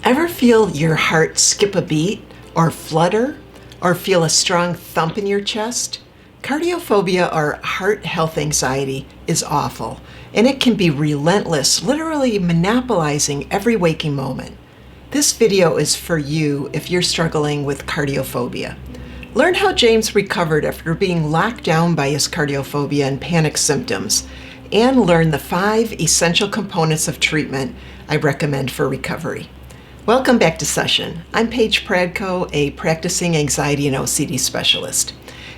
Ever feel your heart skip a beat, or flutter, or feel a strong thump in your chest? Cardiophobia, or heart health anxiety, is awful, and it can be relentless, literally monopolizing every waking moment. This video is for you if you're struggling with cardiophobia. Learn how James recovered after being locked down by his cardiophobia and panic symptoms, and learn the 5 essential components of treatment I recommend for recovery. Welcome back to session. I'm Paige Pradko, a practicing anxiety and OCD specialist.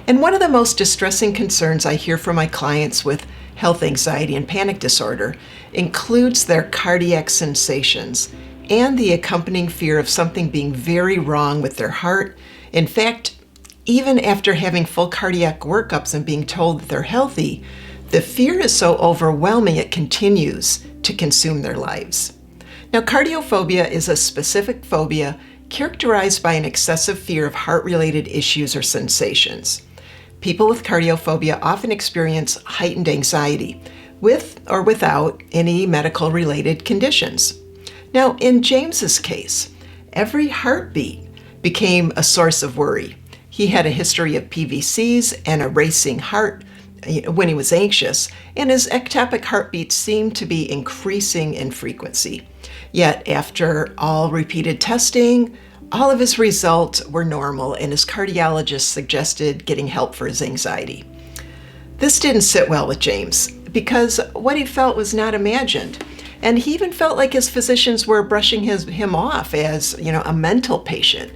And one of the most distressing concerns I hear from my clients with health anxiety and panic disorder includes their cardiac sensations and the accompanying fear of something being very wrong with their heart. In fact, even after having full cardiac workups and being told that they're healthy, the fear is so overwhelming it continues to consume their lives. Now, cardiophobia is a specific phobia characterized by an excessive fear of heart-related issues or sensations. People with cardiophobia often experience heightened anxiety, with or without any medical-related conditions. Now, in James's case, every heartbeat became a source of worry. He had a history of PVCs and a racing heart when he was anxious, and his ectopic heartbeats seemed to be increasing in frequency. Yet, after all repeated testing, all of his results were normal, and his cardiologist suggested getting help for his anxiety. This didn't sit well with James, because what he felt was not imagined, and he even felt like his physicians were brushing him off as, a mental patient,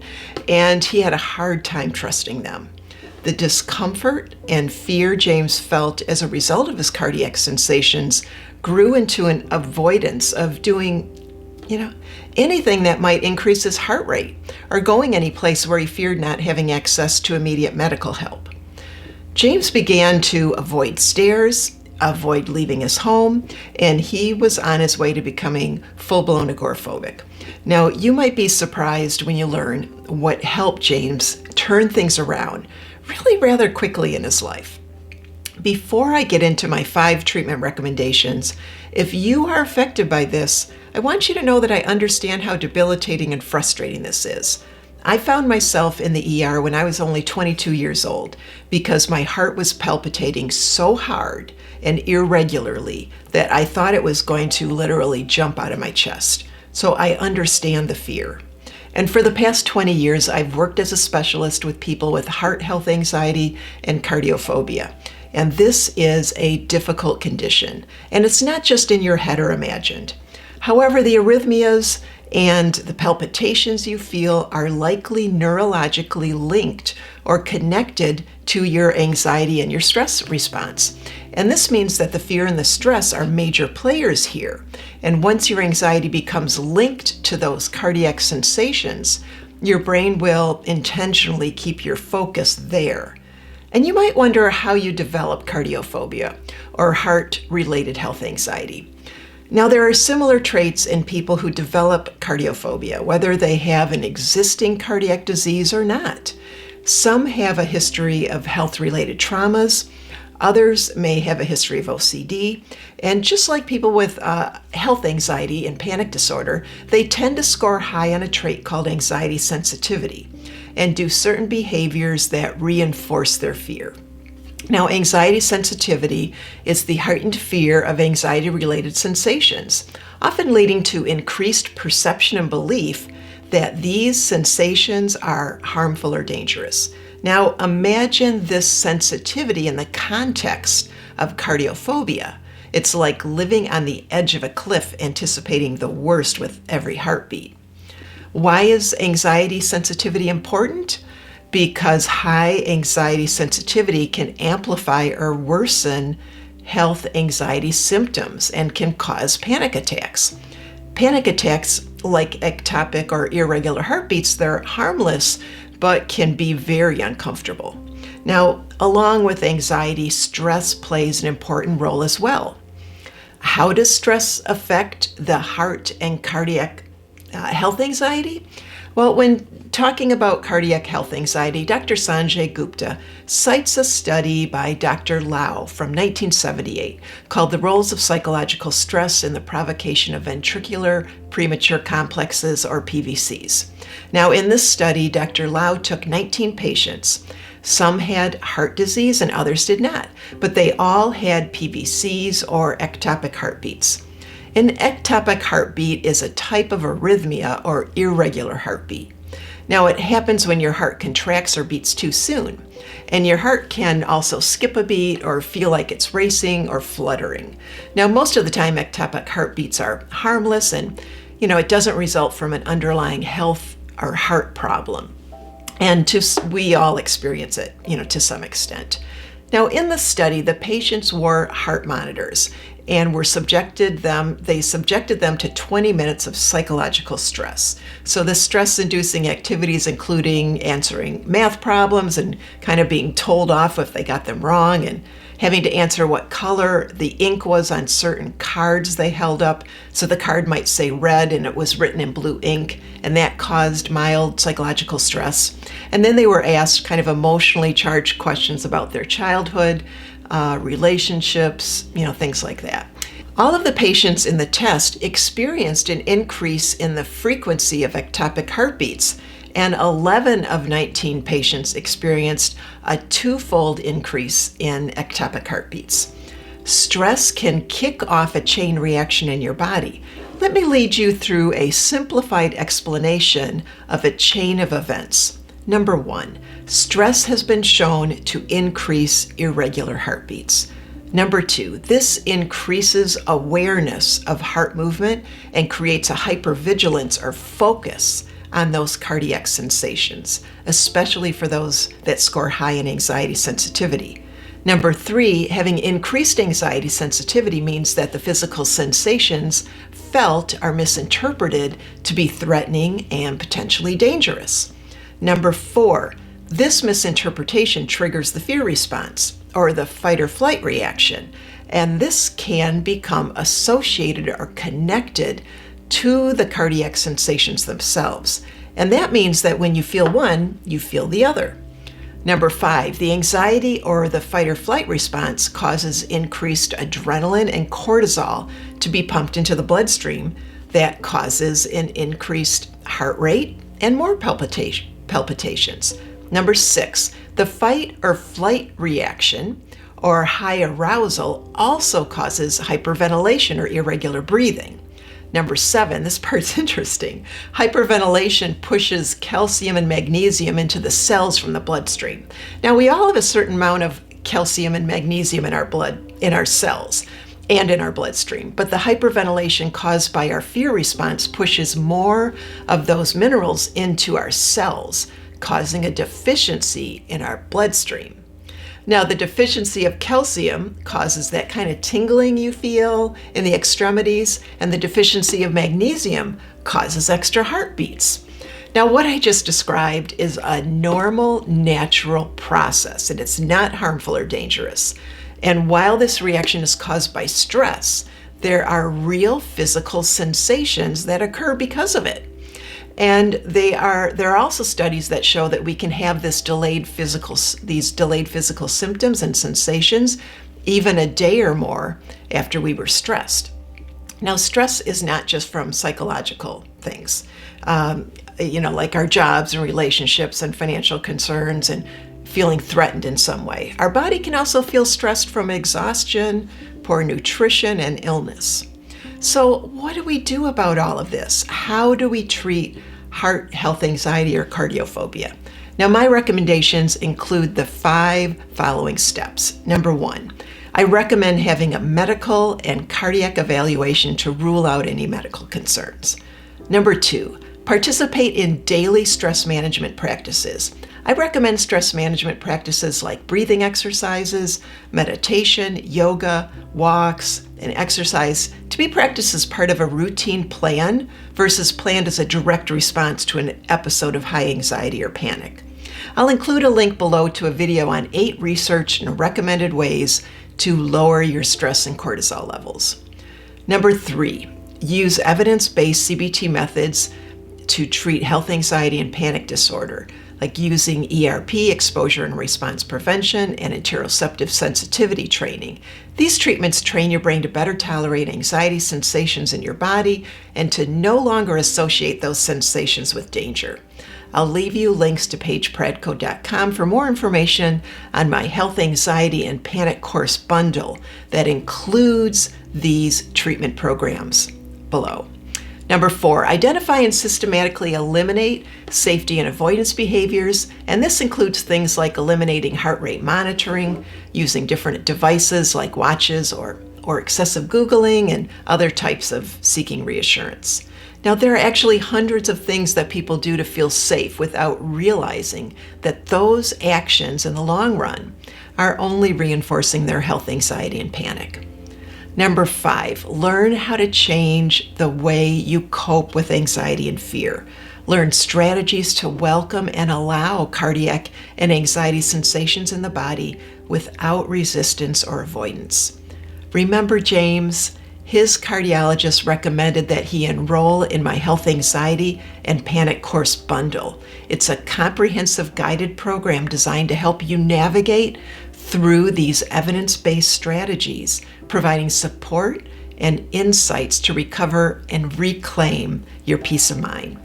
and he had a hard time trusting them. The discomfort and fear James felt as a result of his cardiac sensations grew into an avoidance of doing, anything that might increase his heart rate or going any place where he feared not having access to immediate medical help. James began to avoid stairs, avoid leaving his home, and he was on his way to becoming full-blown agoraphobic. Now, you might be surprised when you learn what helped James turn things around really rather quickly in his life. Before I get into my 5 treatment recommendations, if you are affected by this, I want you to know that I understand how debilitating and frustrating this is. I found myself in the ER when I was only 22 years old because my heart was palpitating so hard and irregularly that I thought it was going to literally jump out of my chest. So I understand the fear. And for the past 20 years, I've worked as a specialist with people with heart health anxiety and cardiophobia. And this is a difficult condition. And it's not just in your head or imagined. However, the arrhythmias and the palpitations you feel are likely neurologically linked or connected to your anxiety and your stress response. And this means that the fear and the stress are major players here. And once your anxiety becomes linked to those cardiac sensations, your brain will intentionally keep your focus there. And you might wonder how you develop cardiophobia or heart-related health anxiety. Now, there are similar traits in people who develop cardiophobia, whether they have an existing cardiac disease or not. Some have a history of health-related traumas. Others may have a history of OCD. And just like people with health anxiety and panic disorder, they tend to score high on a trait called anxiety sensitivity and do certain behaviors that reinforce their fear. Now, anxiety sensitivity is the heightened fear of anxiety-related sensations, often leading to increased perception and belief that these sensations are harmful or dangerous. Now, imagine this sensitivity in the context of cardiophobia. It's like living on the edge of a cliff, anticipating the worst with every heartbeat. Why is anxiety sensitivity important? Because high anxiety sensitivity can amplify or worsen health anxiety symptoms and can cause panic attacks. Panic attacks, like ectopic or irregular heartbeats, they're harmless but can be very uncomfortable. Now, along with anxiety, stress plays an important role as well. How does stress affect the heart and cardiac health anxiety? Well, when talking about cardiac health anxiety, Dr. Sanjay Gupta cites a study by Dr. Lau from 1978 called The Roles of Psychological Stress in the Provocation of Ventricular Premature Complexes, or PVCs. Now, in this study, Dr. Lau took 19 patients. Some had heart disease and others did not, but they all had PVCs, or ectopic heartbeats. An ectopic heartbeat is a type of arrhythmia or irregular heartbeat. Now, it happens when your heart contracts or beats too soon, and your heart can also skip a beat or feel like it's racing or fluttering. Now, most of the time, ectopic heartbeats are harmless and, it doesn't result from an underlying health or heart problem. And we all experience it, to some extent. Now, in the study, the patients wore heart monitors and they subjected them to 20 minutes of psychological stress. So the stress-inducing activities including answering math problems and kind of being told off if they got them wrong, and having to answer what color the ink was on certain cards they held up. So the card might say red and it was written in blue ink, and that caused mild psychological stress. And then they were asked kind of emotionally charged questions about their childhood, relationships, things like that. All of the patients in the test experienced an increase in the frequency of ectopic heartbeats, and 11 of 19 patients experienced a twofold increase in ectopic heartbeats. Stress can kick off a chain reaction in your body. Let me lead you through a simplified explanation of a chain of events. Number 1, stress has been shown to increase irregular heartbeats. Number 2, this increases awareness of heart movement and creates a hypervigilance or focus on those cardiac sensations, especially for those that score high in anxiety sensitivity. Number 3, having increased anxiety sensitivity means that the physical sensations felt are misinterpreted to be threatening and potentially dangerous. Number 4, this misinterpretation triggers the fear response, or the fight or flight reaction, and this can become associated or connected to the cardiac sensations themselves. And that means that when you feel one, you feel the other. Number 5, the anxiety or the fight or flight response causes increased adrenaline and cortisol to be pumped into the bloodstream. That causes an increased heart rate and more palpitations. Number 6, the fight or flight reaction or high arousal also causes hyperventilation or irregular breathing. Number 7, this part's interesting. Hyperventilation pushes calcium and magnesium into the cells from the bloodstream. Now, we all have a certain amount of calcium and magnesium in our blood, in our cells, and in our bloodstream. But the hyperventilation caused by our fear response pushes more of those minerals into our cells, causing a deficiency in our bloodstream. Now, the deficiency of calcium causes that kind of tingling you feel in the extremities, and the deficiency of magnesium causes extra heartbeats. Now, what I just described is a normal, natural process, and it's not harmful or dangerous. And while this reaction is caused by stress, there are real physical sensations that occur because of it. And there are also studies that show that we can have these delayed physical symptoms and sensations even a day or more after we were stressed. Now, stress is not just from psychological things, like our jobs and relationships and financial concerns and feeling threatened in some way. Our body can also feel stressed from exhaustion, poor nutrition, and illness. So what do we do about all of this? How do we treat heart health anxiety or cardiophobia? Now, my recommendations include the 5 following steps. Number 1, I recommend having a medical and cardiac evaluation to rule out any medical concerns. Number 2, participate in daily stress management practices. I recommend stress management practices like breathing exercises, meditation, yoga, walks, and exercise to be practiced as part of a routine plan versus planned as a direct response to an episode of high anxiety or panic. I'll include a link below to a video on 8 researched and recommended ways to lower your stress and cortisol levels. Number 3, use evidence-based CBT methods to treat health anxiety and panic disorder, like using ERP, exposure and response prevention, and interoceptive sensitivity training. These treatments train your brain to better tolerate anxiety sensations in your body and to no longer associate those sensations with danger. I'll leave you links to PaigePradko.com for more information on my health anxiety and panic course bundle that includes these treatment programs below. Number 4, identify and systematically eliminate safety and avoidance behaviors, and this includes things like eliminating heart rate monitoring, using different devices like watches or excessive Googling, and other types of seeking reassurance. Now, there are actually hundreds of things that people do to feel safe without realizing that those actions in the long run are only reinforcing their health anxiety and panic. Number 5, learn how to change the way you cope with anxiety and fear. Learn strategies to welcome and allow cardiac and anxiety sensations in the body without resistance or avoidance. Remember James? His cardiologist recommended that he enroll in my health anxiety and panic course bundle. It's a comprehensive guided program designed to help you navigate through these evidence-based strategies, providing support and insights to recover and reclaim your peace of mind.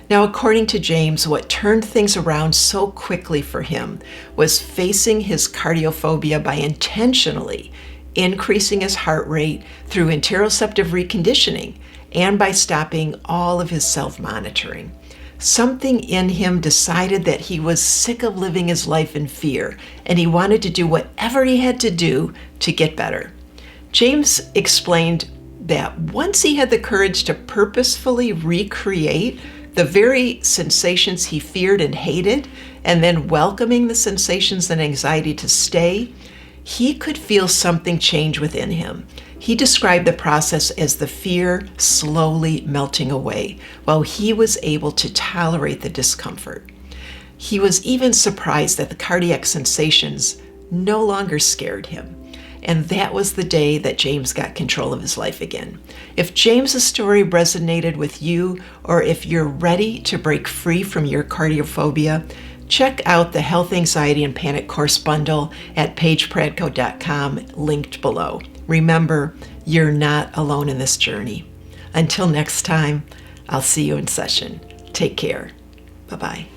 Now, according to James, what turned things around so quickly for him was facing his cardiophobia by intentionally increasing his heart rate through interoceptive reconditioning and by stopping all of his self-monitoring. Something in him decided that he was sick of living his life in fear, and he wanted to do whatever he had to do to get better. James explained that once he had the courage to purposefully recreate the very sensations he feared and hated, and then welcoming the sensations and anxiety to stay, he could feel something change within him. He described the process as the fear slowly melting away, while he was able to tolerate the discomfort. He was even surprised that the cardiac sensations no longer scared him. And that was the day that James got control of his life again. If James's story resonated with you, or if you're ready to break free from your cardiophobia, check out the Health Anxiety and Panic Course Bundle at PaigePradko.com, linked below. Remember, you're not alone in this journey. Until next time, I'll see you in session. Take care. Bye-bye.